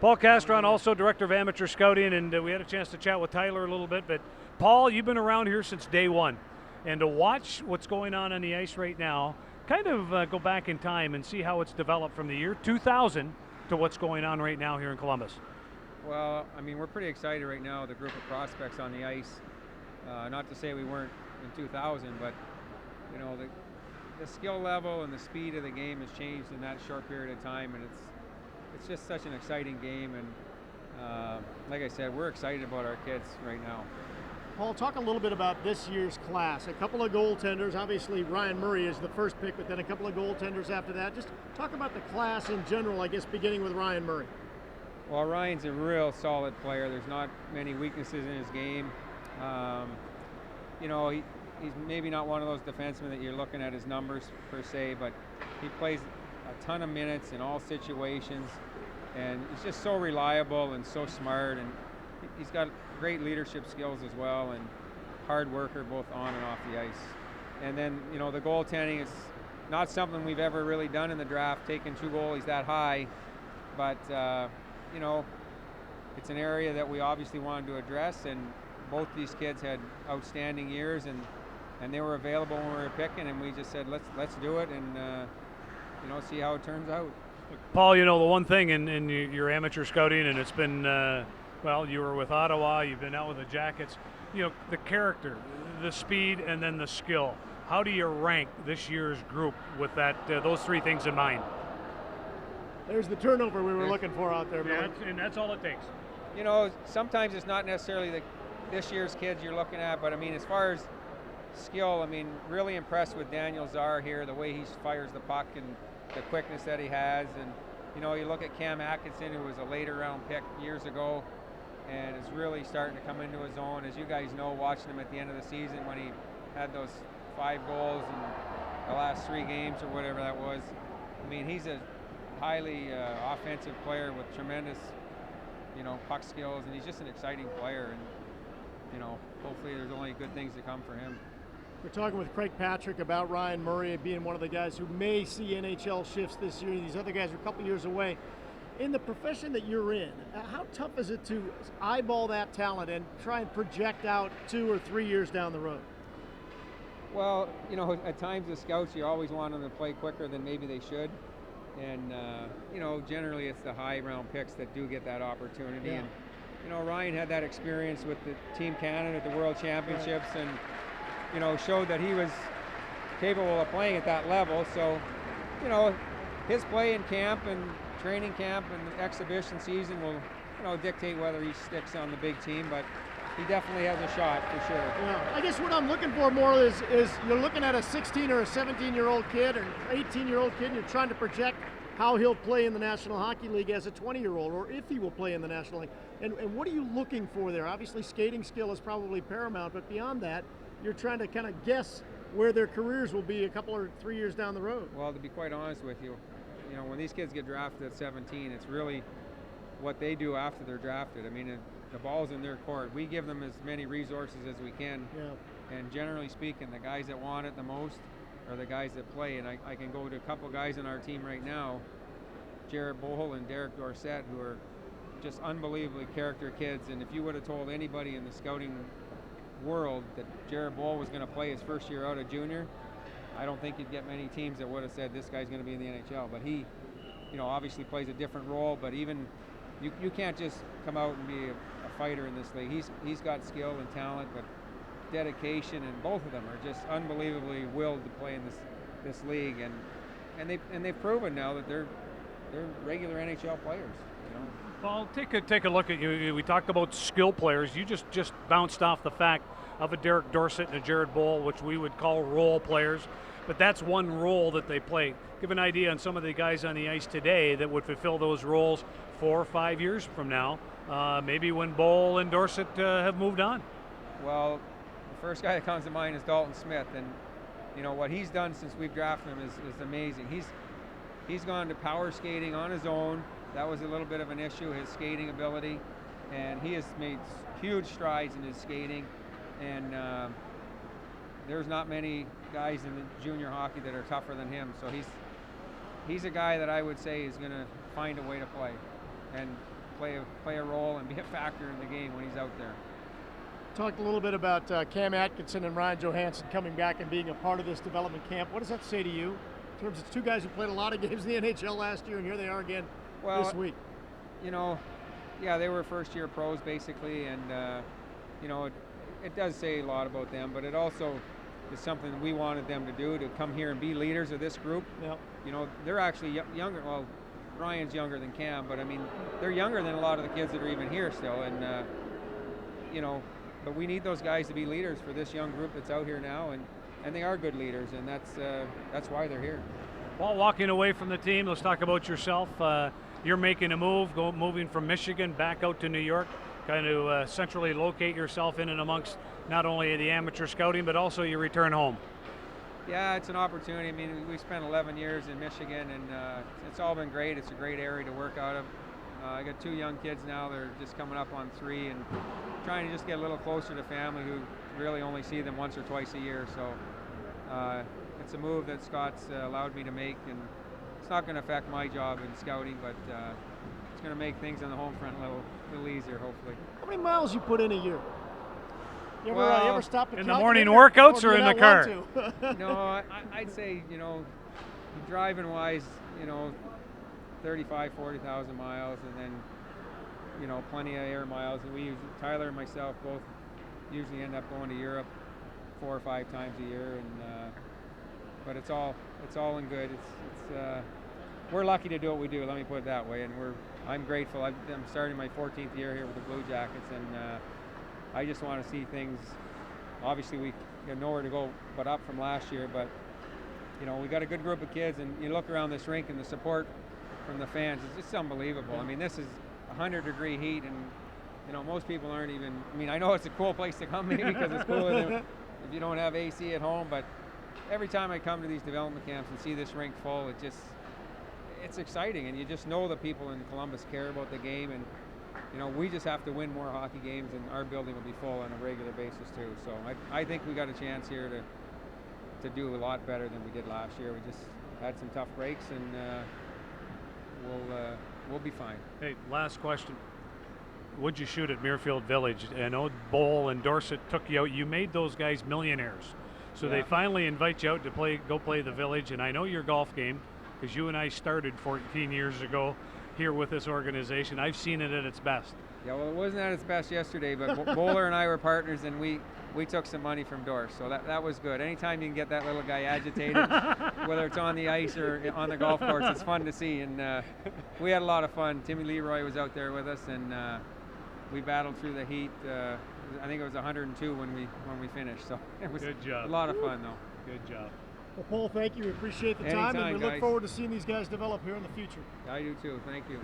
Paul Castron, also Director of Amateur Scouting, and we had a chance to chat with Tyler a little bit. But Paul, you've been around here since day one, and to watch what's going on the ice right now, kind of go back in time and see how it's developed from the year 2000 to what's going on right now here in Columbus. Well, I mean, we're pretty excited right now, the group of prospects on the ice. Not to say we weren't in 2000, but you know, the skill level and the speed of the game has changed in that short period of time, and it's just such an exciting game. And like I said, we're excited about our kids right now. Paul, talk a little bit about this year's class. A couple of goaltenders. Obviously, Ryan Murray is the first pick, but then a couple of goaltenders after that. Just talk about the class in general, I guess, beginning with Ryan Murray. Well, Ryan's a real solid player. There's not many weaknesses in his game. You know, he's maybe not one of those defensemen that you're looking at his numbers per se, but he plays a ton of minutes in all situations, and he's just so reliable and so smart, and he's got great leadership skills as well, and hard worker both on and off the ice. And then, you know, the goaltending is not something we've ever really done in the draft, taking two goalies that high, but you know, it's an area that we obviously wanted to address, and both these kids had outstanding years, and they were available when we were picking, and we just said let's do it, and you know, see how it turns out. Paul, you know, the one thing in your amateur scouting, and it's been well, you were with Ottawa, you've been out with the Jackets, you know, the character, the speed, and then the skill. How do you rank this year's group with that those three things in mind? There's the turnover we were looking for out there, yeah, and that's all it takes. You know, sometimes it's not necessarily this year's kids you're looking at, but I mean, as far as skill, I mean, really impressed with Daniel Czar here, the way he fires the puck and the quickness that he has. And you know, you look at Cam Atkinson, who was a later round pick years ago, and is really starting to come into his own. As you guys know, watching him at the end of the season when he had those 5 goals in the last 3 games or whatever that was. I mean, he's a highly offensive player with tremendous, you know, puck skills, and he's just an exciting player, and you know, hopefully there's only good things to come for him. We're talking with Craig Patrick about Ryan Murray being one of the guys who may see NHL shifts this year. These other guys are a couple years away. In the profession that you're in, how tough is it to eyeball that talent and try and project out 2 or 3 years down the road? Well, you know, at times the scouts, you always want them to play quicker than maybe they should. And, you know, generally it's the high round picks that do get that opportunity. Yeah. And, you know, Ryan had that experience with the Team Canada at the World Championships, and, you know, showed that he was capable of playing at that level. So, you know, his play in camp and training camp and exhibition season will, you know, dictate whether he sticks on the big team, but he definitely has a shot for sure. Yeah, I guess what I'm looking for more is you're looking at a 16 or a 17-year-old kid or 18-year-old kid, and you're trying to project how he'll play in the National Hockey League as a 20-year-old, or if he will play in the National League. And what are you looking for there? Obviously, skating skill is probably paramount, but beyond that, you're trying to kind of guess where their careers will be a couple or 3 years down the road. Well, to be quite honest with you, you know, when these kids get drafted at 17, it's really what they do after they're drafted. I mean, the ball's in their court. We give them as many resources as we can. Yeah. And generally speaking, the guys that want it the most are the guys that play. And I can go to a couple guys on our team right now, Boll and Dorsett, who are just unbelievably character kids. And if you would have told anybody in the scouting world that Boll was going to play his first year out of junior, I don't think you'd get many teams that would have said this guy's going to be in the NHL. But he, you know, obviously plays a different role. But even you can't just come out and be a fighter in this league. He's got skill and talent, but dedication, and both of them are just unbelievably willed to play in this league, and they've proven now that they're regular NHL players. You know. Paul, take a look at you. We talked about skill players. You just bounced off the fact of a Derek Dorsett and a Jared Boll, which we would call role players, but that's one role that they play. Give an idea on some of the guys on the ice today that would fulfill those roles 4 or 5 years from now, maybe when Boll and Dorsett have moved on. Well, the first guy that comes to mind is Dalton Smith, and you know what he's done since we've drafted him is amazing. He's gone to power skating on his own. That was a little bit of an issue, his skating ability, and he has made huge strides in his skating. And there's not many guys in the junior hockey that are tougher than him. So he's a guy that I would say is going to find a way to play. And play a role and be a factor in the game when he's out there. Talked a little bit about Cam Atkinson and Ryan Johansson coming back and being a part of this development camp. What does that say to you in terms of two guys who played a lot of games in the NHL last year, and here they are again this week? You know, yeah, they were first-year pros basically, and you know, it does say a lot about them, but it also is something that we wanted them to do, to come here and be leaders of this group. Yep. You know, they're actually younger. Well, Ryan's younger than Cam, but I mean, they're younger than a lot of the kids that are even here still, and you know, but we need those guys to be leaders for this young group that's out here now, and they are good leaders, and that's why they're here. Well, walking away from the team, let's talk about yourself. You're making a move, moving from Michigan back out to New York, kind of centrally locate yourself in and amongst not only the amateur scouting, but also your return home. Yeah, it's an opportunity. I mean, we spent 11 years in Michigan, and it's all been great. It's a great area to work out of. I got 2 young kids now. They're just coming up on 3, and trying to just get a little closer to family who really only see them once or twice a year. So it's a move that Scott's allowed me to make, and it's not going to affect my job in scouting, but it's going to make things on the home front a little easier, hopefully. How many miles you put in a year? You ever stop in the morning workouts or in the car? No, I'd say, you know, driving wise, you know, 35, 40,000 miles, and then, you know, plenty of air miles. And Tyler and myself both usually end up going to Europe 4 or 5 times a year, and but it's all in good. We're lucky to do what we do. Let me put it that way, and I'm grateful. I'm starting my 14th year here with the Blue Jackets, and I just want to see things. Obviously, we got nowhere to go but up from last year, but you know, we got a good group of kids, and you look around this rink and the support from the fans is just unbelievable. I mean, this is 100-degree heat, and you know, most people aren't even. I mean, I know it's a cool place to come maybe because it's cooler than if you don't have AC at home, but every time I come to these development camps and see this rink full, it's exciting, and you just know that people in Columbus care about the game, and you know, we just have to win more hockey games, and our building will be full on a regular basis too. So I think we got a chance here to do a lot better than we did last year. We just had some tough breaks, and we'll be fine. Hey, last question. What'd you shoot at Muirfield Village? I know Boll and Dorsett took you out. You made those guys millionaires. So Yeah. they finally invite you out to go play the Village, and I know your golf game, because you and I started 14 years ago here with this organization. I've seen it at its best. Yeah, well, it wasn't at its best yesterday, but Bowler and I were partners, and we took some money from Dors, so that was good. Anytime you can get that little guy agitated, whether it's on the ice or on the golf course, it's fun to see, and we had a lot of fun. Timmy Leroy was out there with us, and we battled through the heat. I think it was 102 when we finished, so it was Good job. a lot of fun, though. Good job. Well, Paul, thank you. We appreciate the time, Anytime, and we look guys. forward to seeing these guys develop here in the future. I do too. Thank you.